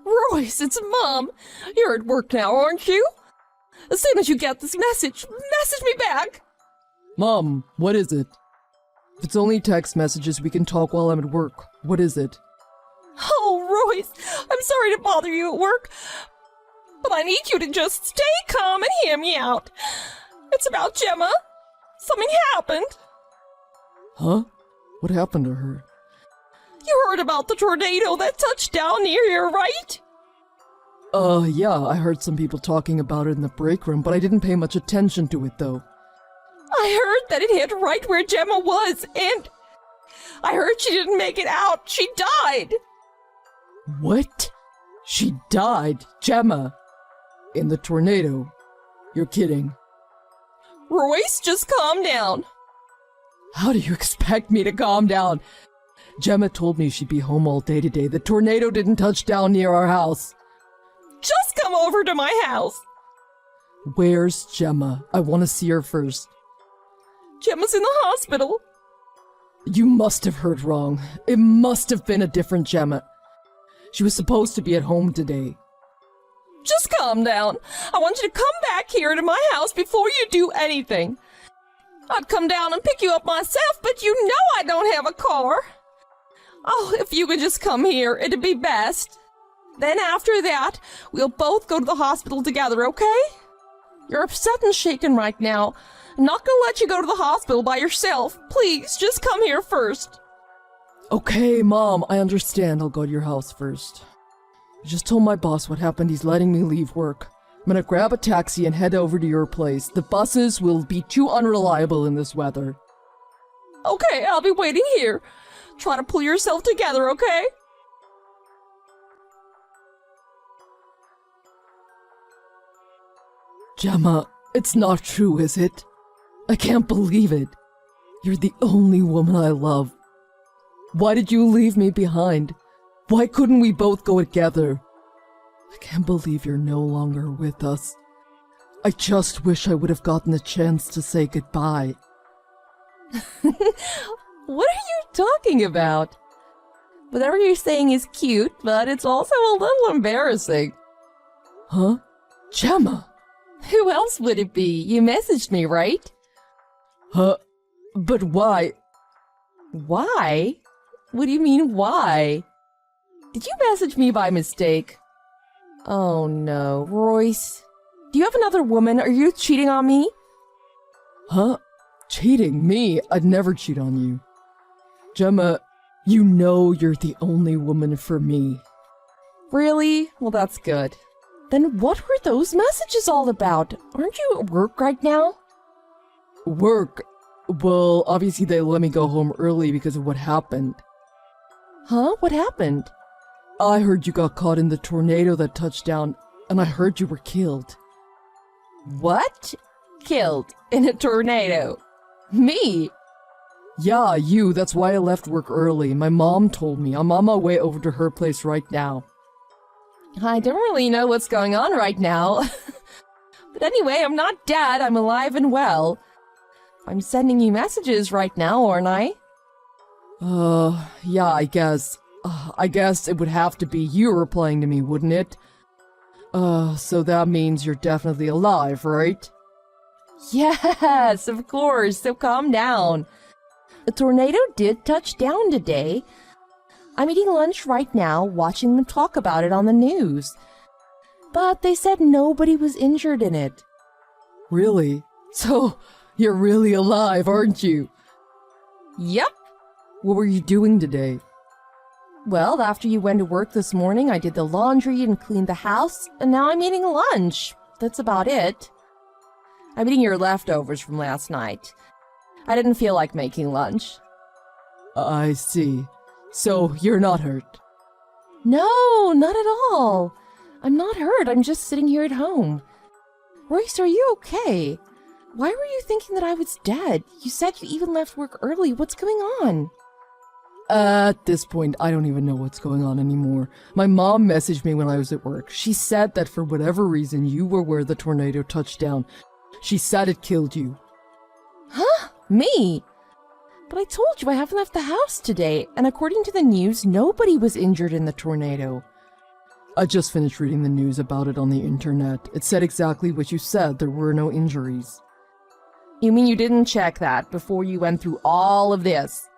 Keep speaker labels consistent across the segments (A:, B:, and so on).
A: Royce, it's Mom. You're at work now, aren't you? As soon as you get this message me back.
B: Mom, what is it? If it's only text messages, we can talk while I'm at work. What is it?
A: Oh, Royce, I'm sorry to bother you at work, but I need you to just stay calm and hear me out. It's about Gemma. Something happened.
B: Huh? What happened to her?
A: You heard about the tornado that touched down near here, right?
B: Yeah, I heard some people talking about it in the break room, but I didn't pay much attention to it, though.
A: I heard that it hit right where Gemma was, and I heard she didn't make it out. She died.
B: What? She died? Gemma? In the tornado? You're kidding.
A: Royce, just calm down.
B: How do you expect me to calm down? Gemma told me she'd be home all day today. The tornado didn't touch down near our house.
A: Just come over to my house.
B: Where's Gemma? I want to see her first.
A: Gemma's in the hospital.
B: You must have heard wrong. It must have been a different Gemma. She was supposed to be at home today.
A: Just calm down. I want you to come back here to my house before you do anything. I'd come down and pick you up myself, but you know I don't have a car. Oh, if you could just come here, it'd be best. Then after that, we'll both go to the hospital together, okay? You're upset and shaken right now. I'm not gonna let you go to the hospital by yourself. Please, just come here first.
B: Okay, Mom, I understand. I'll go to your house first. I just told my boss what happened. He's letting me leave work. I'm gonna grab a taxi and head over to your place. The buses will be too unreliable in this weather.
A: Okay, I'll be waiting here. Try to pull yourself together, okay?
B: Gemma, it's not true, is it? I can't believe it. You're the only woman I love. Why did you leave me behind? Why couldn't we both go together? I can't believe you're no longer with us. I just wish I would have gotten a chance to say goodbye.
A: What are you talking about? Whatever you're saying is cute, but it's also a little embarrassing.
B: Huh? Gemma!
A: Who else would it be? You messaged me, right?
B: Huh? But why?
A: Why? What do you mean, why? Did you message me by mistake? Oh no, Royce. Do you have another woman? Are you cheating on me?
B: Huh? Cheating? Me? I'd never cheat on you. Gemma, you know you're the only woman for me.
A: Really? Well, that's good. Then what were those messages all about? Aren't you at work right now?
B: Work? Well, obviously they let me go home early because of what happened.
A: Huh? What happened?
B: I heard you got caught in the tornado that touched down, and I heard you were killed.
A: What? Killed in a tornado? Me?
B: Yeah, you. That's why I left work early. My mom told me. I'm on my way over to her place right now.
A: I don't really know what's going on right now. But anyway, I'm not dead. I'm alive and well. I'm sending you messages right now, aren't I?
B: Yeah, I guess. I guess it would have to be you replying to me, wouldn't it? So that means you're definitely alive, right?
A: Yes, of course. So calm down. The tornado did touch down today. I'm eating lunch right now, watching them talk about it on the news. But they said nobody was injured in it.
B: Really? So, you're really alive, aren't you?
A: Yep.
B: What were you doing today?
A: Well, after you went to work this morning, I did the laundry and cleaned the house, and now I'm eating lunch. That's about it. I'm eating your leftovers from last night. I didn't feel like making lunch.
B: I see. So, you're not hurt?
A: No, not at all. I'm not hurt. I'm just sitting here at home. Royce, are you okay? Why were you thinking that I was dead? You said you even left work early. What's going on?
B: At this point, I don't even know what's going on anymore. My mom messaged me when I was at work. She said that for whatever reason, you were where the tornado touched down. She said it killed you.
A: Huh? Me? But I told you I haven't left the house today, and according to the news, nobody was injured in the tornado.
B: I just finished reading the news about it on the internet. It said exactly what you said. There were no injuries.
A: You mean you didn't check that before you went through all of this?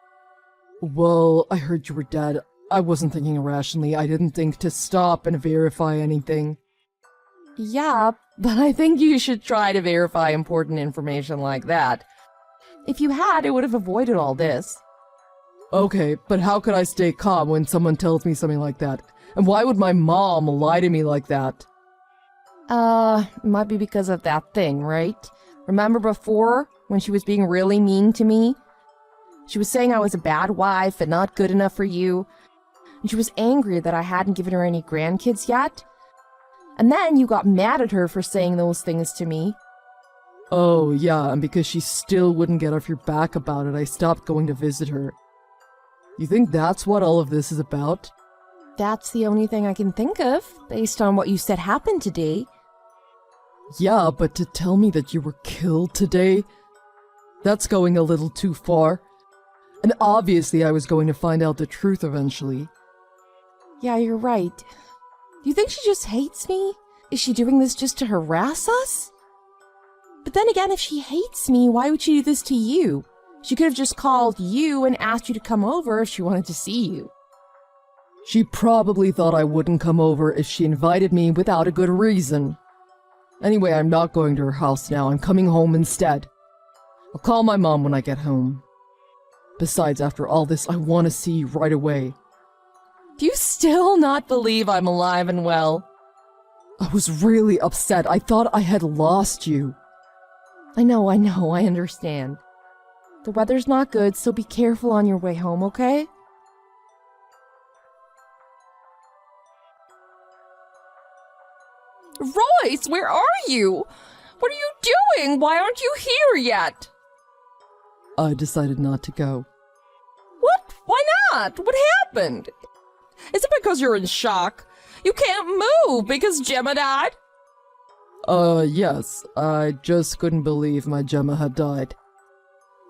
B: Well, I heard you were dead. I wasn't thinking rationally. I didn't think to stop and verify anything.
A: Yeah, but I think you should try to verify important information like that. If you had, it would have avoided all this.
B: Okay, but how could I stay calm when someone tells me something like that? And why would my mom lie to me like that?
A: Might be because of that thing, right? Remember before, when she was being really mean to me? She was saying I was a bad wife and not good enough for you. And she was angry that I hadn't given her any grandkids yet. And then you got mad at her for saying those things to me.
B: Oh, yeah, and because she still wouldn't get off your back about it, I stopped going to visit her. You think that's what all of this is about?
A: That's the only thing I can think of, based on what you said happened today.
B: Yeah, but to tell me that you were killed today? That's going a little too far. And obviously I was going to find out the truth eventually.
A: Yeah, you're right. Do you think she just hates me? Is she doing this just to harass us? But then again, if she hates me, why would she do this to you? She could have just called you and asked you to come over if she wanted to see you.
B: She probably thought I wouldn't come over if she invited me without a good reason. Anyway, I'm not going to her house now. I'm coming home instead. I'll call my mom when I get home. Besides, after all this, I want to see you right away.
A: Do you still not believe I'm alive and well?
B: I was really upset. I thought I had lost you.
A: I know, I understand. The weather's not good, so be careful on your way home, okay? Royce, where are you? What are you doing? Why aren't you here yet?
B: I decided not to go.
A: What? Why not? What happened? Is it because you're in shock? You can't move because Gemma died?
B: Yes. I just couldn't believe my Gemma had died.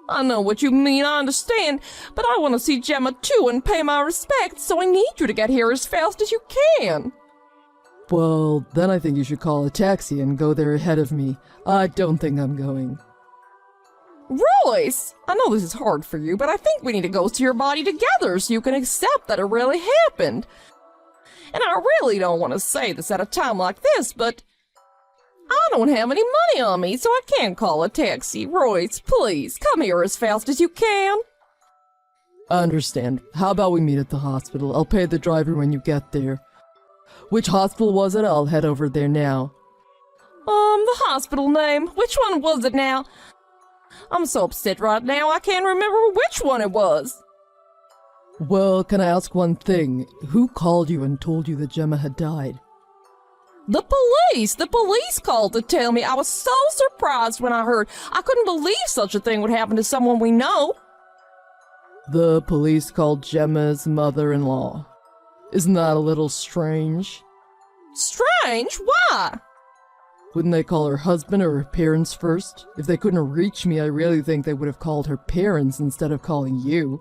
A: I know what you mean, I understand, but I want to see Gemma too and pay my respects, so I need you to get here as fast as you can.
B: Well, then I think you should call a taxi and go there ahead of me. I don't think I'm going.
A: Royce, I know this is hard for you, but I think we need to go see your body together so you can accept that it really happened. And I really don't want to say this at a time like this, but I don't have any money on me, so I can't call a taxi. Royce, please, come here as fast as you can.
B: I understand. How about we meet at the hospital? I'll pay the driver when you get there. Which hospital was it? I'll head over there now.
A: The hospital name. Which one was it now? I'm so upset right now, I can't remember which one it was.
B: Well, can I ask one thing? Who called you and told you that Gemma had died?
A: The police! The police called to tell me. I was so surprised when I heard. I couldn't believe such a thing would happen to someone we know.
B: The police called Gemma's mother-in-law. Isn't that a little strange?
A: Strange? Why?
B: Wouldn't they call her husband or her parents first? If they couldn't reach me, I really think they would have called her parents instead of calling you.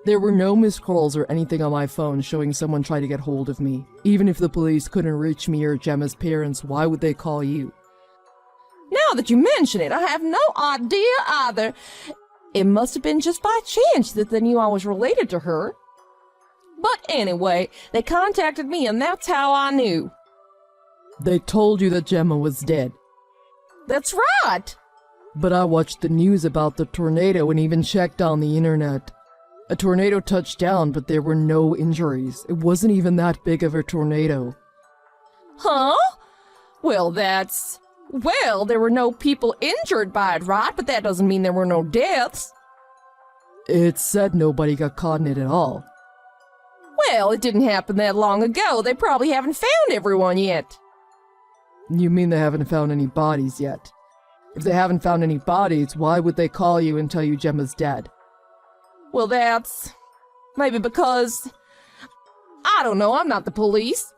B: There were no missed calls or anything on my phone showing someone tried to get hold of me. Even if the police couldn't reach me or Gemma's parents, why would they call you?
A: Now that you mention it, I have no idea either. It must have been just by chance that they knew I was related to her. But anyway, they contacted me and that's how I knew.
B: They told you that Gemma was dead.
A: That's right.
B: But I watched the news about the tornado and even checked on the internet. A tornado touched down, but there were no injuries. It wasn't even that big of a tornado.
A: Huh? Well, there were no people injured by it, right? But that doesn't mean there were no deaths.
B: It said nobody got caught in it at all.
A: Well, it didn't happen that long ago. They probably haven't found everyone yet.
B: You mean they haven't found any bodies yet? If they haven't found any bodies, why would they call you and tell you Gemma's dead?
A: Well, that's maybe because, I don't know, I'm not the police.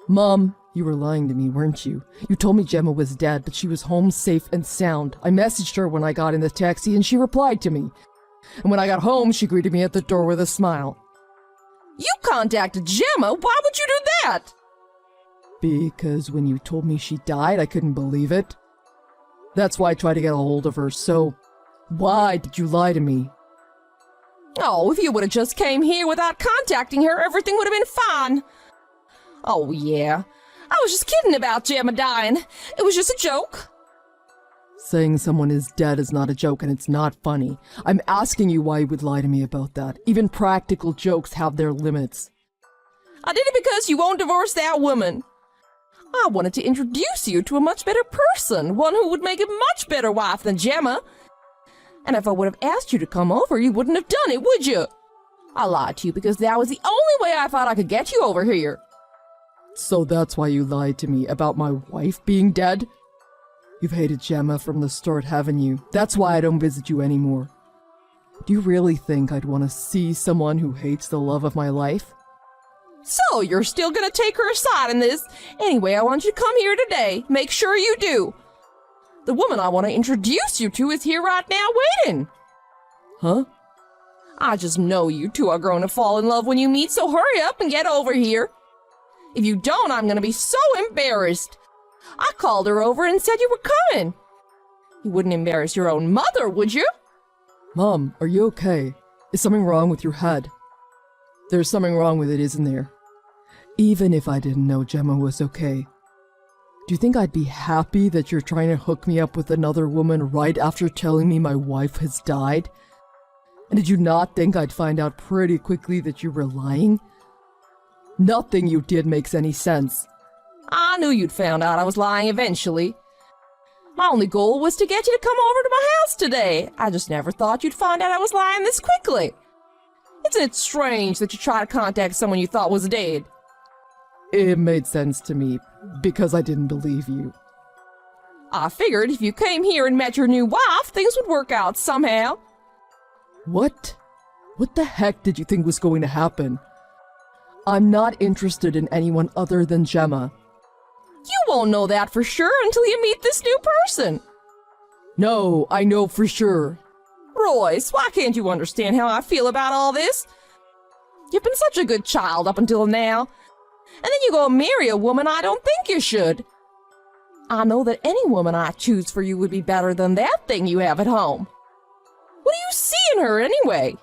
B: Mom, you were lying to me, weren't you? You told me Gemma was dead, but she was home safe and sound. I messaged her when I got in the taxi and she replied to me. And when I got home, she greeted me at the door with a smile.
A: You contacted Gemma. Why would you do that?
B: Because when you told me she died, I couldn't believe it. That's why I tried to get a hold of her, so why did you lie to me?
A: Oh, if you would have just came here without contacting her, everything would have been fine. Oh, yeah. I was just kidding about Gemma dying. It was just a joke.
B: Saying someone is dead is not a joke, and it's not funny. I'm asking you why you would lie to me about that. Even practical jokes have their limits.
A: I did it because you won't divorce that woman. I wanted to introduce you to a much better person, one who would make a much better wife than Gemma. And if I would have asked you to come over, you wouldn't have done it, would you? I lied to you because that was the only way I thought I could get you over here.
B: So that's why you lied to me about my wife being dead? You've hated Gemma from the start, haven't you? That's why I don't visit you anymore. Do you really think I'd want to see someone who hates the love of my life?
A: So, you're still gonna take her side in this? Anyway, I want you to come here today. Make sure you do. The woman I want to introduce you to is here right now waiting.
B: Huh?
A: I just know you two are going to fall in love when you meet, so hurry up and get over here. If you don't, I'm gonna be so embarrassed. I called her over and said you were coming. You wouldn't embarrass your own mother, would you?
B: Mom, are you okay? Is something wrong with your head? There's something wrong with it, isn't there? Even if I didn't know Gemma was okay. Do you think I'd be happy that you're trying to hook me up with another woman right after telling me my wife has died? And did you not think I'd find out pretty quickly that you were lying? Nothing you did makes any sense.
A: I knew you'd found out I was lying eventually. My only goal was to get you to come over to my house today. I just never thought you'd find out I was lying this quickly. Isn't it strange that you try to contact someone you thought was dead?
B: It made sense to me, because I didn't believe you.
A: I figured if you came here and met your new wife, things would work out somehow.
B: What? What the heck did you think was going to happen? I'm not interested in anyone other than Gemma.
A: You won't know that for sure until you meet this new person.
B: No, I know for sure.
A: Royce, why can't you understand how I feel about all this? You've been such a good child up until now. And then you go and marry a woman I don't think you should. I know that any woman I choose for you would be better than that thing you have at home. What do you see in her anyway?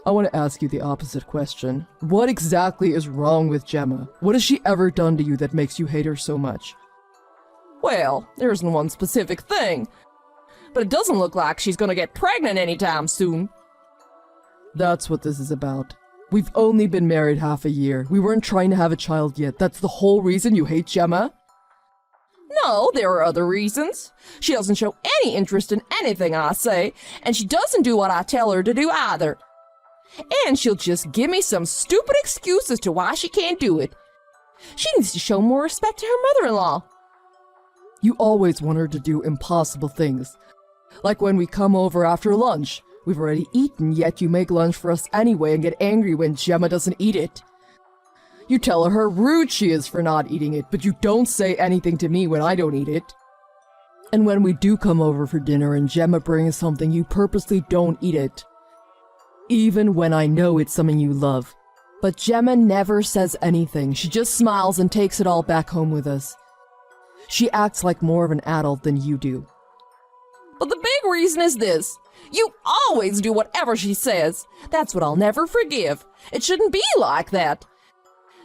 B: I want to ask you the opposite question. What exactly is wrong with Gemma? What has she ever done to you that makes you hate her so much?
A: Well, there isn't one specific thing. But it doesn't look like she's gonna get pregnant anytime soon.
B: That's what this is about. We've only been married half a year. We weren't trying to have a child yet. That's the whole reason you hate Gemma?
A: No, there are other reasons. She doesn't show any interest in anything I say, and she doesn't do what I tell her to do either. And she'll just give me some stupid excuse as to why she can't do it. She needs to show more respect to her mother-in-law.
B: You always want her to do impossible things. Like when we come over after lunch. We've already eaten, yet you make lunch for us anyway and get angry when Gemma doesn't eat it. You tell her how rude she is for not eating it, but you don't say anything to me when I don't eat it. And when we do come over for dinner and Gemma brings something, you purposely don't eat it. Even when I know it's something you love. But Gemma never says anything. She just smiles and takes it all back home with us. She acts like more of an adult than you do.
A: But the big reason is this. You always do whatever she says. That's what I'll never forgive. It shouldn't be like that.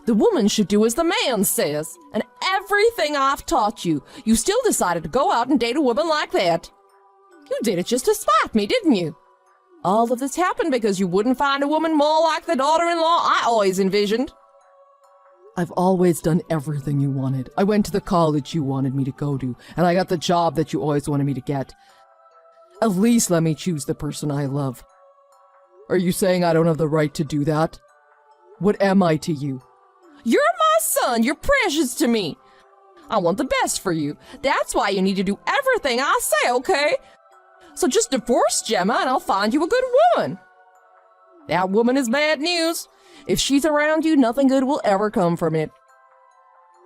A: The woman should do as the man says. And everything I've taught you, you still decided to go out and date a woman like that. You did it just to spite me, didn't you? All of this happened because you wouldn't find a woman more like the daughter-in-law I always envisioned.
B: I've always done everything you wanted. I went to the college you wanted me to go to, and I got the job that you always wanted me to get. At least let me choose the person I love. Are you saying I don't have the right to do that? What am I to you?
A: You're my son. You're precious to me. I want the best for you. That's why you need to do everything I say, okay? So just divorce Gemma and I'll find you a good woman. That woman is bad news. If she's around you, nothing good will ever come from it.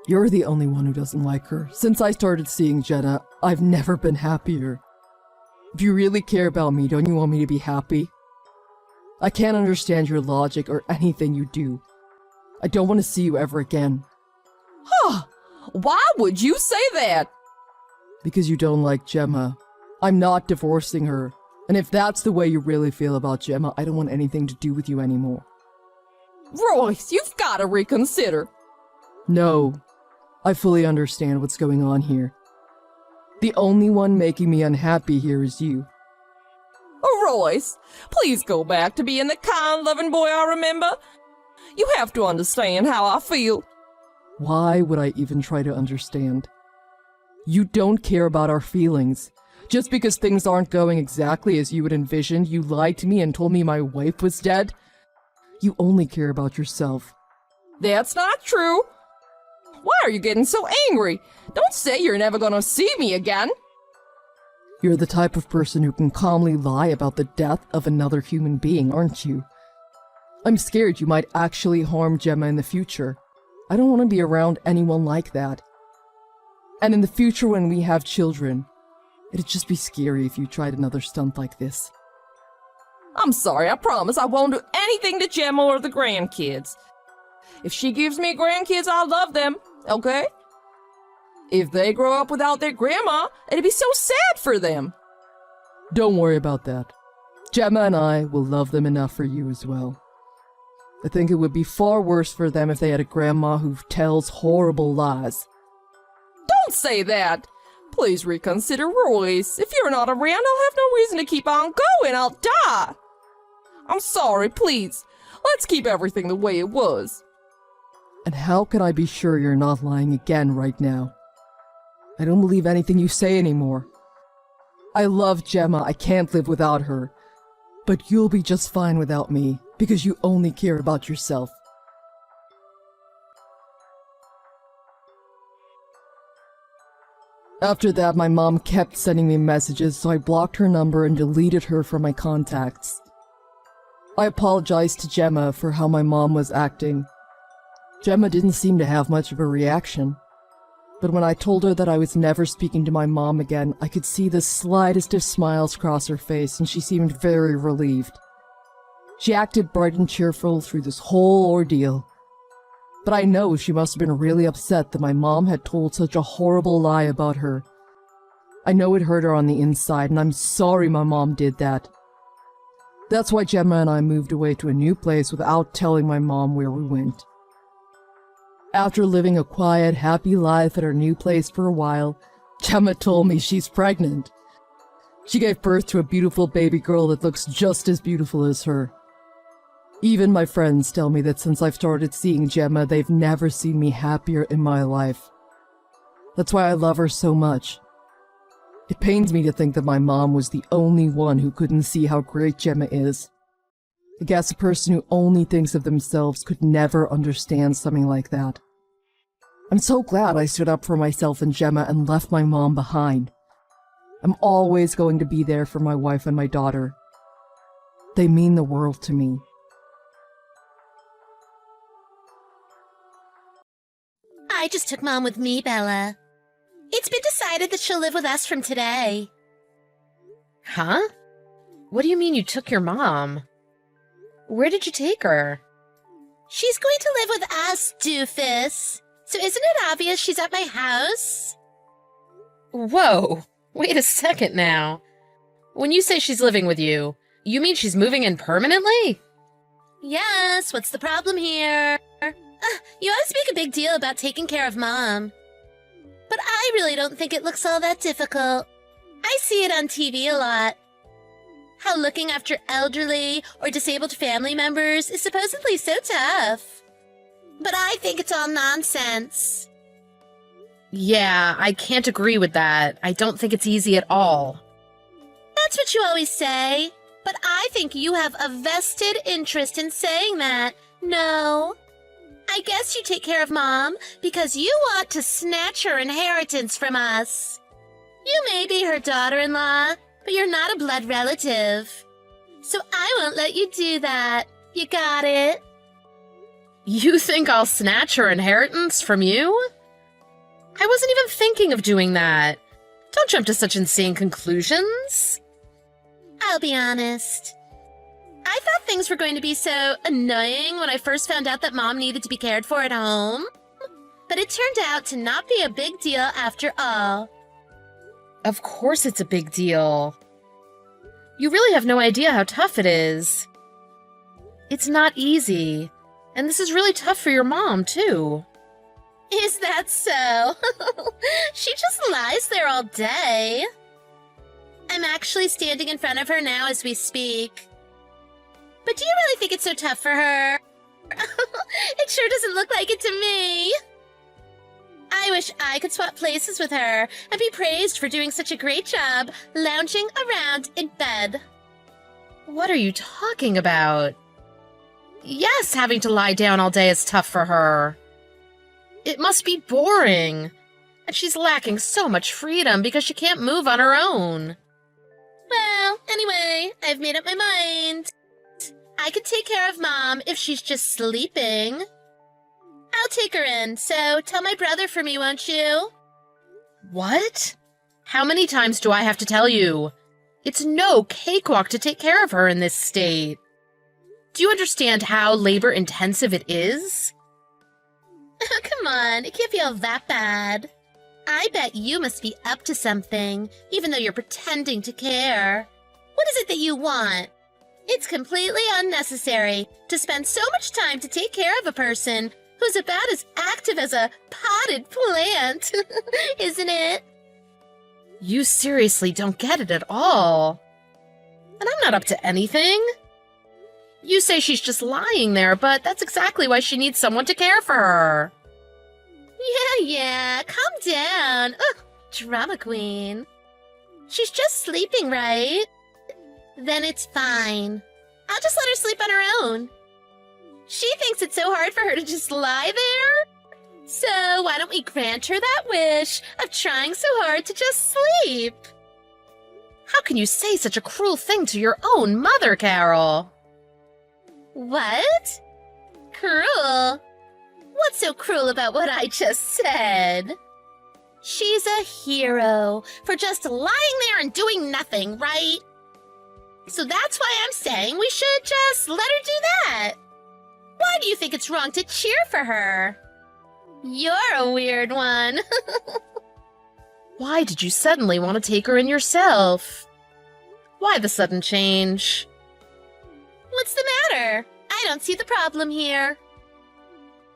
B: You're the only one who doesn't like her. Since I started seeing Jenna, I've never been happier. If you really care about me, don't you want me to be happy? I can't understand your logic or anything you do. I don't want to see you ever again.
A: Huh. Why would you say that?
B: Because you don't like Gemma. I'm not divorcing her. And if that's the way you really feel about Gemma, I don't want anything to do with you anymore.
A: Royce, you've got to reconsider.
B: No. I fully understand what's going on here. The only one making me unhappy here is you.
A: Oh, Royce, please go back to being the kind, loving boy I remember. You have to understand how I feel.
B: Why would I even try to understand? You don't care about our feelings. Just because things aren't going exactly as you had envisioned, you lied to me and told me my wife was dead? You only care about yourself.
A: That's not true. Why are you getting so angry? Don't say you're never gonna see me again.
B: You're the type of person who can calmly lie about the death of another human being, aren't you? I'm scared you might actually harm Gemma in the future. I don't want to be around anyone like that. And in the future when we have children, it'd just be scary if you tried another stunt like this.
A: I'm sorry, I promise I won't do anything to Gemma or the grandkids. If she gives me grandkids, I'll love them, okay? If they grow up without their grandma, it'd be so sad for them.
B: Don't worry about that. Gemma and I will love them enough for you as well. I think it would be far worse for them if they had a grandma who tells horrible lies.
A: Don't say that. Please reconsider, Royce. If you're not around, I'll have no reason to keep on going. I'll die. I'm sorry, please. Let's keep everything the way it was.
B: And how can I be sure you're not lying again right now? I don't believe anything you say anymore. I love Gemma. I can't live without her. But you'll be just fine without me, because you only care about yourself. After that, my mom kept sending me messages, so I blocked her number and deleted her from my contacts. I apologized to Gemma for how my mom was acting. Gemma didn't seem to have much of a reaction. But when I told her that I was never speaking to my mom again, I could see the slightest of smiles cross her face, and she seemed very relieved. She acted bright and cheerful through this whole ordeal. But I know she must have been really upset that my mom had told such a horrible lie about her. I know it hurt her on the inside, and I'm sorry my mom did that. That's why Gemma and I moved away to a new place without telling my mom where we went. After living a quiet, happy life at our new place for a while, Gemma told me she's pregnant. She gave birth to a beautiful baby girl that looks just as beautiful as her. Even my friends tell me that since I've started seeing Gemma, they've never seen me happier in my life. That's why I love her so much. It pains me to think that my mom was the only one who couldn't see how great Gemma is. I guess a person who only thinks of themselves could never understand something like that. I'm so glad I stood up for myself and Gemma and left my mom behind. I'm always going to be there for my wife and my daughter. They mean the world to me.
C: I just took Mom with me, Bella. It's been decided that she'll live with us from today.
D: Huh? What do you mean you took your mom? Where did you take her?
C: She's going to live with us, doofus. So isn't it obvious she's at my house?
D: Whoa, wait a second now. When you say she's living with you, you mean she's moving in permanently?
C: Yes, what's the problem here? You always make a big deal about taking care of Mom. But I really don't think it looks all that difficult. I see it on TV a lot. How looking after elderly or disabled family members is supposedly so tough. But I think it's all nonsense.
D: Yeah, I can't agree with that. I don't think it's easy at all.
C: That's what you always say. But I think you have a vested interest in saying that. No. I guess you take care of Mom because you want to snatch her inheritance from us. You may be her daughter-in-law, but you're not a blood relative. So I won't let you do that. You got it?
D: You think I'll snatch her inheritance from you? I wasn't even thinking of doing that. Don't jump to such insane conclusions.
C: I'll be honest. I thought things were going to be so annoying when I first found out that Mom needed to be cared for at home. But it turned out to not be a big deal after all.
D: Of course it's a big deal. You really have no idea how tough it is. It's not easy. And this is really tough for your mom, too.
C: Is that so? She just lies there all day. I'm actually standing in front of her now as we speak. But do you really think it's so tough for her? It sure doesn't look like it to me. I wish I could swap places with her and be praised for doing such a great job lounging around in bed.
D: What are you talking about? Yes, having to lie down all day is tough for her. It must be boring. And she's lacking so much freedom because she can't move on her own.
C: Well, anyway, I've made up my mind. I could take care of Mom if she's just sleeping. I'll take her in, so tell my brother for me, won't you?
D: What? How many times do I have to tell you? It's no cakewalk to take care of her in this state. Do you understand how labor-intensive it is?
C: Come on, it can't be all that bad. I bet you must be up to something, even though you're pretending to care. What is it that you want? It's completely unnecessary to spend so much time to take care of a person who's about as active as a potted plant, isn't it?
D: You seriously don't get it at all. And I'm not up to anything. You say she's just lying there, but that's exactly why she needs someone to care for her.
C: Yeah, calm down. Ugh, drama queen. She's just sleeping, right? Then it's fine. I'll just let her sleep on her own. She thinks it's so hard for her to just lie there. So why don't we grant her that wish of trying so hard to just sleep?
D: How can you say such a cruel thing to your own mother, Carol?
C: What? Cruel? What's so cruel about what I just said? She's a hero for just lying there and doing nothing, right? So that's why I'm saying we should just let her do that. Why do you think it's wrong to cheer for her? You're a weird one.
D: Why did you suddenly want to take her in yourself? Why the sudden change?
C: What's the matter? I don't see the problem here.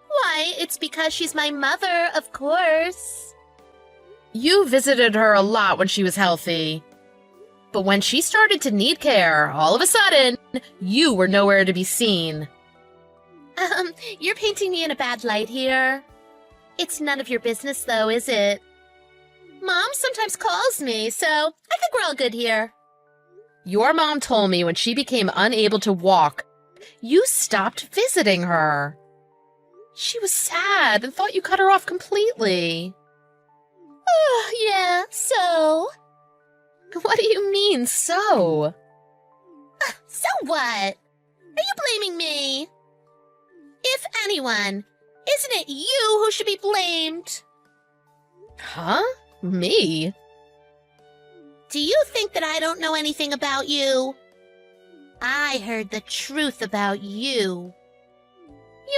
C: Why, it's because she's my mother, of course.
D: You visited her a lot when she was healthy. But when she started to need care, all of a sudden, you were nowhere to be seen.
C: You're painting me in a bad light here. It's none of your business, though, is it? Mom sometimes calls me, so I think we're all good here.
D: Your mom told me when she became unable to walk, you stopped visiting her. She was sad and thought you cut her off completely.
C: Oh, yeah, so?
D: What do you mean, so?
C: So what? Are you blaming me? If anyone, isn't it you who should be blamed?
D: Huh? Me?
C: Do you think that I don't know anything about you? I heard the truth about you.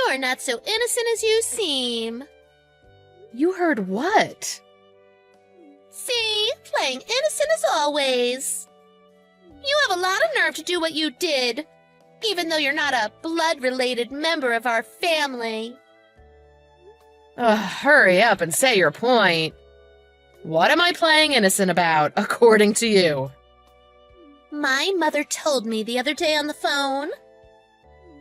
C: You're not so innocent as you seem.
D: You heard what?
C: See, playing innocent as always. You have a lot of nerve to do what you did, even though you're not a blood-related member of our family.
D: Hurry up and say your point. What am I playing innocent about, according to you?
C: My mother told me the other day on the phone.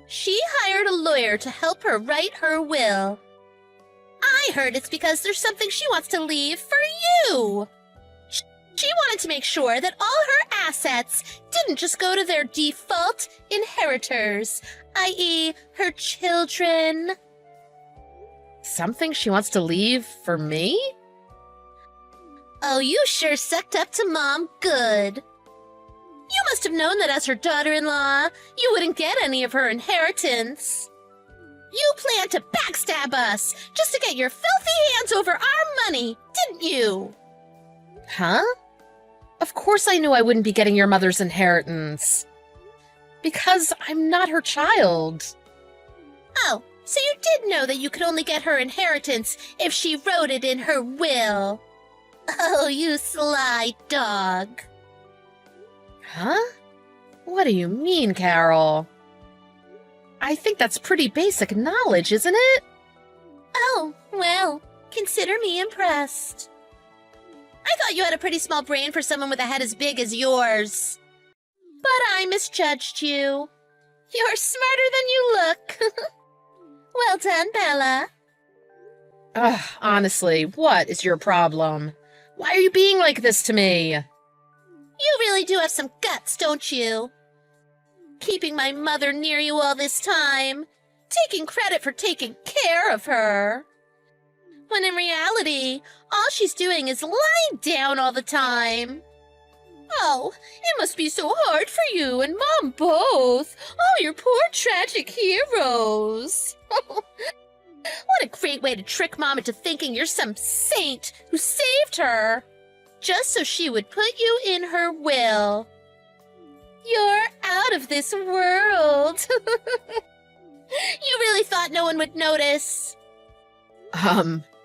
C: She hired a lawyer to help her write her will. I heard it's because there's something she wants to leave for you. She wanted to make sure that all her assets didn't just go to their default inheritors, i.e., her children.
D: Something she wants to leave for me?
C: Oh, you sure sucked up to Mom good. You must have known that as her daughter-in-law, you wouldn't get any of her inheritance. You planned to backstab us just to get your filthy hands over our money, didn't you?
D: Huh? Of course I knew I wouldn't be getting your mother's inheritance. Because I'm not her child.
C: Oh, so you did know that you could only get her inheritance if she wrote it in her will. Oh, you sly dog.
D: Huh? What do you mean, Carol? I think that's pretty basic knowledge, isn't it?
C: Oh, well, consider me impressed. I thought you had a pretty small brain for someone with a head as big as yours. But I misjudged you. You're smarter than you look. Well done, Bella.
D: Ugh, honestly, what is your problem? Why are you being like this to me?
C: You really do have some guts, don't you? Keeping my mother near you all this time, taking credit for taking care of her. When in reality, all she's doing is lying down all the time. Oh, it must be so hard for you and Mom both. Oh, your poor tragic heroes. What a great way to trick Mom into thinking you're some saint who saved her, just so she would put you in her will. You're out of this world. You really thought no one would notice?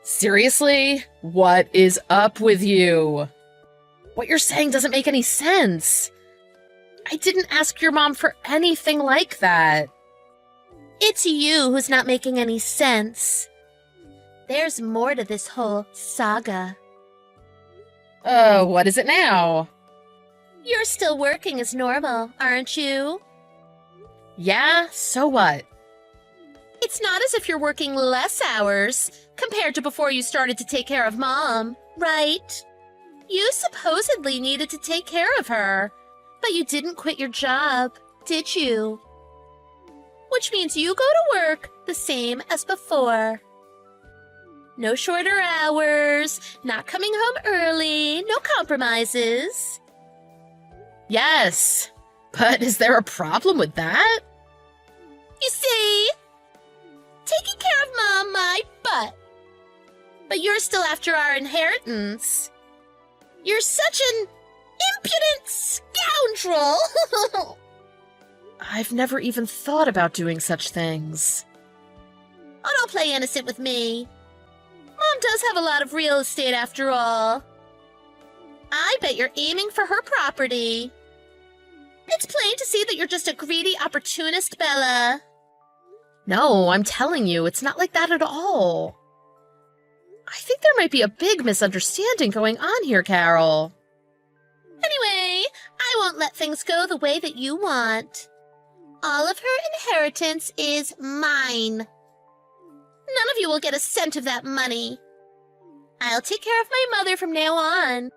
D: Seriously? What is up with you? What you're saying doesn't make any sense. I didn't ask your mom for anything like that.
C: It's you who's not making any sense. There's more to this whole saga.
D: Oh, what is it now?
C: You're still working as normal, aren't you?
D: Yeah, so what?
C: It's not as if you're working less hours compared to before you started to take care of Mom, right? You supposedly needed to take care of her, but you didn't quit your job, did you? Which means you go to work the same as before. No shorter hours, not coming home early, no compromises.
D: Yes, but is there a problem with that?
C: You see? Taking care of Mom, my butt. But you're still after our inheritance. You're such an impudent scoundrel!
D: I've never even thought about doing such things.
C: Oh, don't play innocent with me. Mom does have a lot of real estate after all. I bet you're aiming for her property. It's plain to see that you're just a greedy opportunist, Bella.
D: No, I'm telling you, it's not like that at all. I think there might be a big misunderstanding going on here, Carol.
C: Anyway, I won't let things go the way that you want. All of her inheritance is mine. None of you will get a cent of that money. I'll take care of my mother from now on.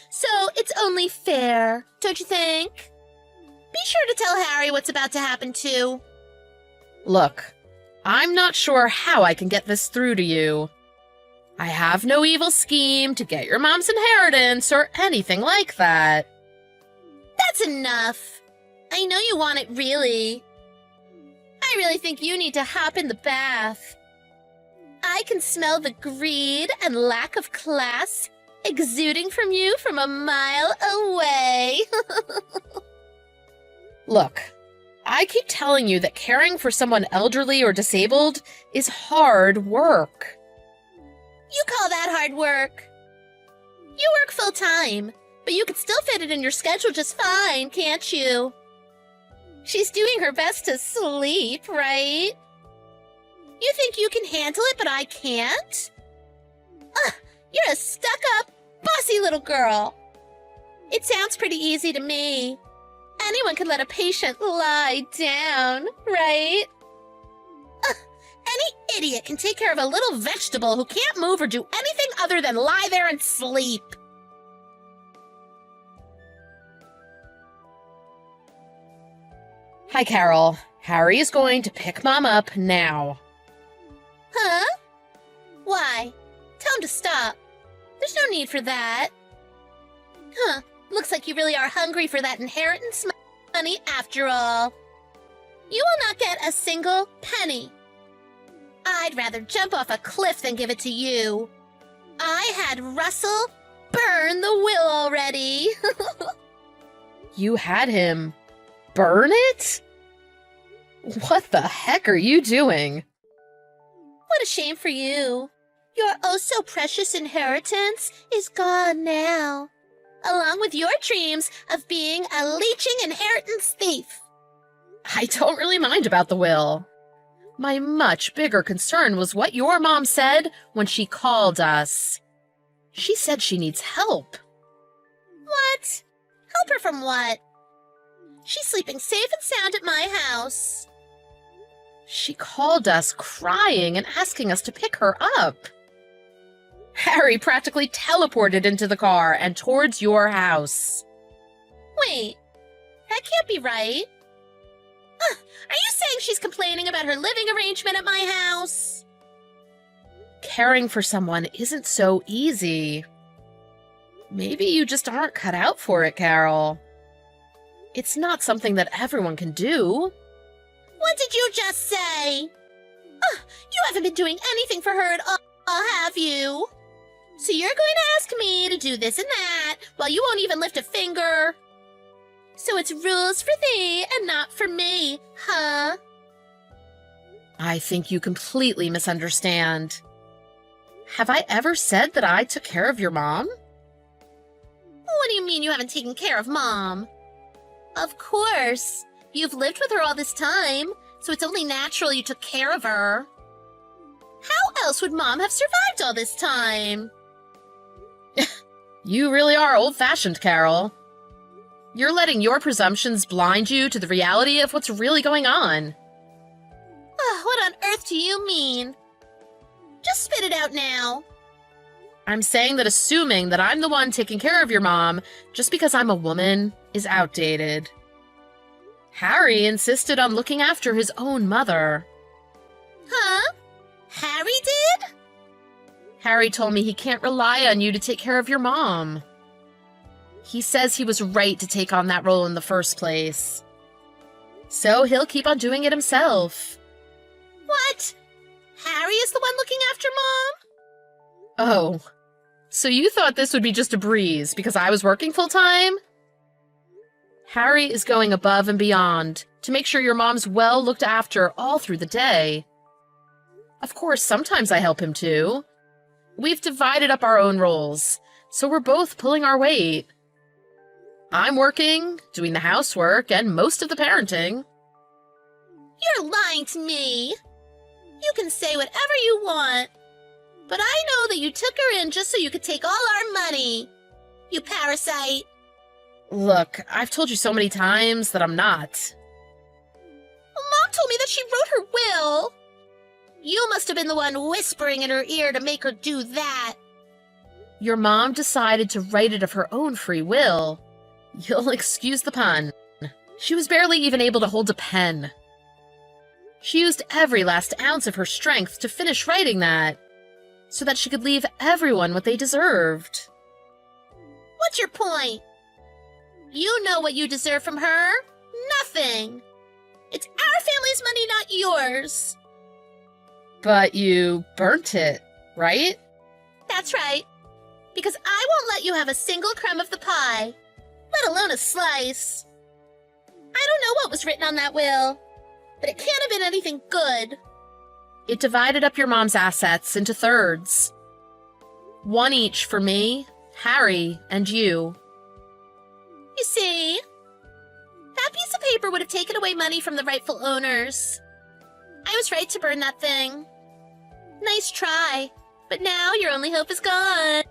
C: So it's only fair, don't you think? Be sure to tell Harry what's about to happen too.
D: Look, I'm not sure how I can get this through to you. I have no evil scheme to get your mom's inheritance or anything like that.
C: That's enough. I know you want it really. I really think you need to hop in the bath. I can smell the greed and lack of class exuding from you from a mile away.
D: Look, I keep telling you that caring for someone elderly or disabled is hard work.
C: You call that hard work? You work full time, but you could still fit it in your schedule just fine, can't you? She's doing her best to sleep, right? You think you can handle it, but I can't? Ugh, you're a stuck-up, bossy little girl. It sounds pretty easy to me. Anyone could let a patient lie down, right? Ugh, any idiot can take care of a little vegetable who can't move or do anything other than lie there and sleep.
D: Hi, Carol. Harry is going to pick Mom up now.
C: Huh? Why? Tell him to stop. There's no need for that. Huh. Looks like you really are hungry for that inheritance money after all. You will not get a single penny. I'd rather jump off a cliff than give it to you. I had Russell burn the will already.
D: You had him. burn it? What the heck are you doing?
C: What a shame for you. Your oh-so-precious inheritance is gone now, along with your dreams of being a leeching inheritance thief.
D: I don't really mind about the will. My much bigger concern was what your mom said when she called us. She said she needs help.
C: What? Help her from what? She's sleeping safe and sound at my house.
D: She called us crying and asking us to pick her up. Harry practically teleported into the car and towards your house.
C: Wait, that can't be right. Are you saying she's complaining about her living arrangement at my house?
D: Caring for someone isn't so easy. Maybe you just aren't cut out for it, Carol. It's not something that everyone can do.
C: What did you just say? You haven't been doing anything for her at all, have you? So you're going to ask me to do this and that while you won't even lift a finger? So it's rules for thee and not for me, huh?
D: I think you completely misunderstand. Have I ever said that I took care of your mom?
C: What do you mean you haven't taken care of Mom? Of course. You've lived with her all this time, so it's only natural you took care of her. How else would Mom have survived all this time?
D: You really are old-fashioned, Carol. You're letting your presumptions blind you to the reality of what's really going on.
C: What on earth do you mean? Just spit it out now.
D: I'm saying that assuming that I'm the one taking care of your mom just because I'm a woman is outdated. Harry insisted on looking after his own mother.
C: Huh? Harry did?
D: Harry told me he can't rely on you to take care of your mom. He says he was right to take on that role in the first place. So he'll keep on doing it himself.
C: What? Harry is the one looking after Mom?
D: Oh, so you thought this would be just a breeze because I was working full-time? Harry is going above and beyond to make sure your mom's well looked after all through the day. Of course, sometimes I help him too. We've divided up our own roles, so we're both pulling our weight. I'm working, doing the housework, and most of the parenting.
C: You're lying to me. You can say whatever you want, but I know that you took her in just so you could take all our money. You parasite.
D: Look, I've told you so many times that I'm not.
C: Mom told me that she wrote her will. You must have been the one whispering in her ear to make her do that.
D: Your mom decided to write it of her own free will. You'll excuse the pun. She was barely even able to hold a pen. She used every last ounce of her strength to finish writing that, so that she could leave everyone what they deserved.
C: What's your point? You know what you deserve from her? Nothing. It's our family's money, not yours.
D: But you burnt it, right?
C: That's right. Because I won't let you have a single crumb of the pie, let alone a slice. I don't know what was written on that will, but it can't have been anything good.
D: It divided up your mom's assets into thirds. One each for me, Harry, and you.
C: You see, that piece of paper would have taken away money from the rightful owners. I was right to burn that thing. Nice try, but now your only hope is gone.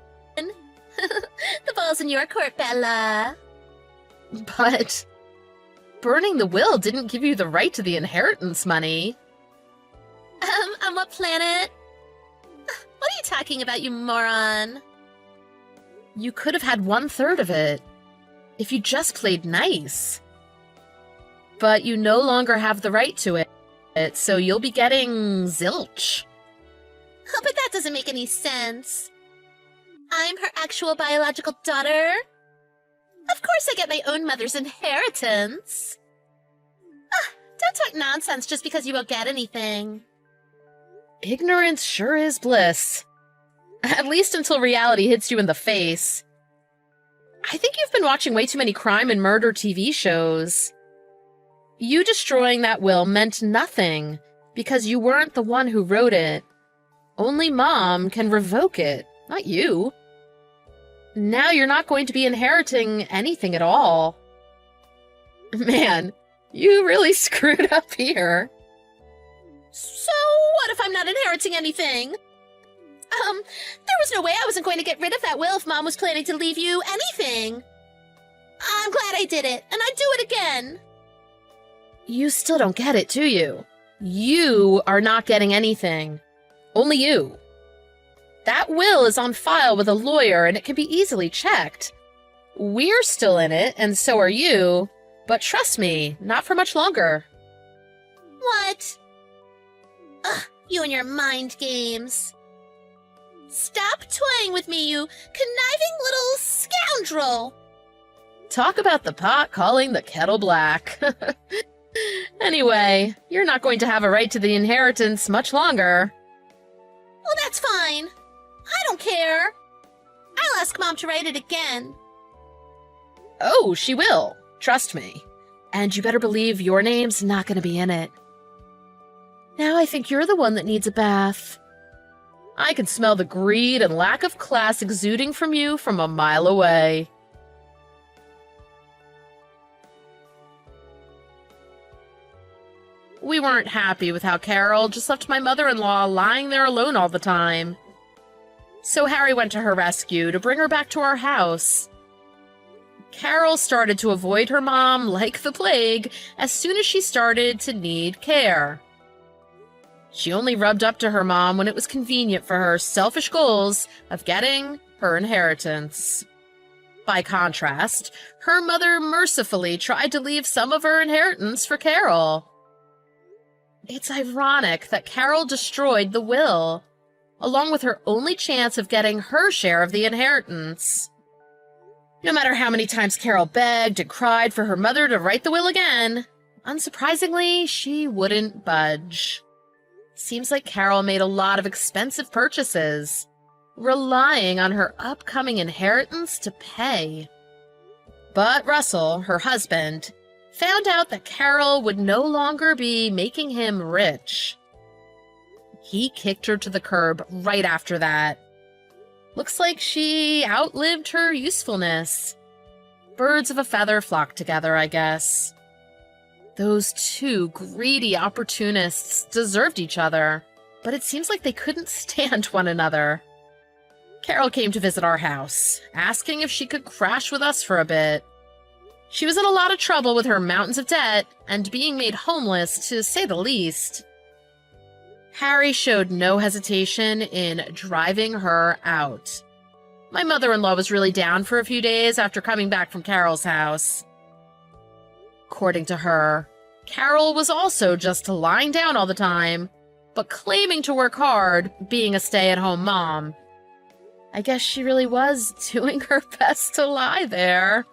C: The ball's in your court, Bella.
D: But burning the will didn't give you the right to the inheritance money.
C: On what planet? What are you talking about, you moron?
D: You could have had 1/3 of it, if you just played nice. But you no longer have the right to it, so you'll be getting zilch.
C: Oh, but that doesn't make any sense. I'm her actual biological daughter. Of course I get my own mother's inheritance. Don't talk nonsense just because you won't get anything.
D: Ignorance sure is bliss. At least until reality hits you in the face. I think you've been watching way too many crime and murder TV shows. You destroying that will meant nothing because you weren't the one who wrote it. Only Mom can revoke it, not you. Now you're not going to be inheriting anything at all. Man, you really screwed up here.
C: So what if I'm not inheriting anything? There was no way I wasn't going to get rid of that will if Mom was planning to leave you anything. I'm glad I did it, and I'd do it again.
D: You still don't get it, do you? You are not getting anything. Only you. That will is on file with a lawyer, and it can be easily checked. We're still in it, and so are you, but trust me, not for much longer.
C: What? Ugh, you and your mind games. Stop toying with me, you conniving little scoundrel!
D: Talk about the pot calling the kettle black. Anyway, you're not going to have a right to the inheritance much longer.
C: Well, that's fine. I don't care. I'll ask Mom to write it again.
D: Oh, she will. Trust me. And you better believe your name's not going to be in it. Now I think you're the one that needs a bath. I can smell the greed and lack of class exuding from you from a mile away. We weren't happy with how Carol just left my mother-in-law lying there alone all the time. So Harry went to her rescue to bring her back to our house. Carol started to avoid her mom like the plague as soon as she started to need care. She only rubbed up to her mom when it was convenient for her selfish goals of getting her inheritance. By contrast, her mother mercifully tried to leave some of her inheritance for Carol. It's ironic that Carol destroyed the will, along with her only chance of getting her share of the inheritance. No matter how many times Carol begged and cried for her mother to write the will again, unsurprisingly, she wouldn't budge. Seems like Carol made a lot of expensive purchases, relying on her upcoming inheritance to pay. But Russell, her husband, found out that Carol would no longer be making him rich. He kicked her to the curb right after that. Looks like she outlived her usefulness. Birds of a feather flock together, I guess. Those two greedy opportunists deserved each other, but it seems like they couldn't stand one another. Carol came to visit our house, asking if she could crash with us for a bit. She was in a lot of trouble with her mountains of debt and being made homeless, to say the least. Harry showed no hesitation in driving her out. My mother-in-law was really down for a few days after coming back from Carol's house. According to her, Carol was also just lying down all the time, but claiming to work hard, being a stay-at-home mom. I guess she really was doing her best to lie there.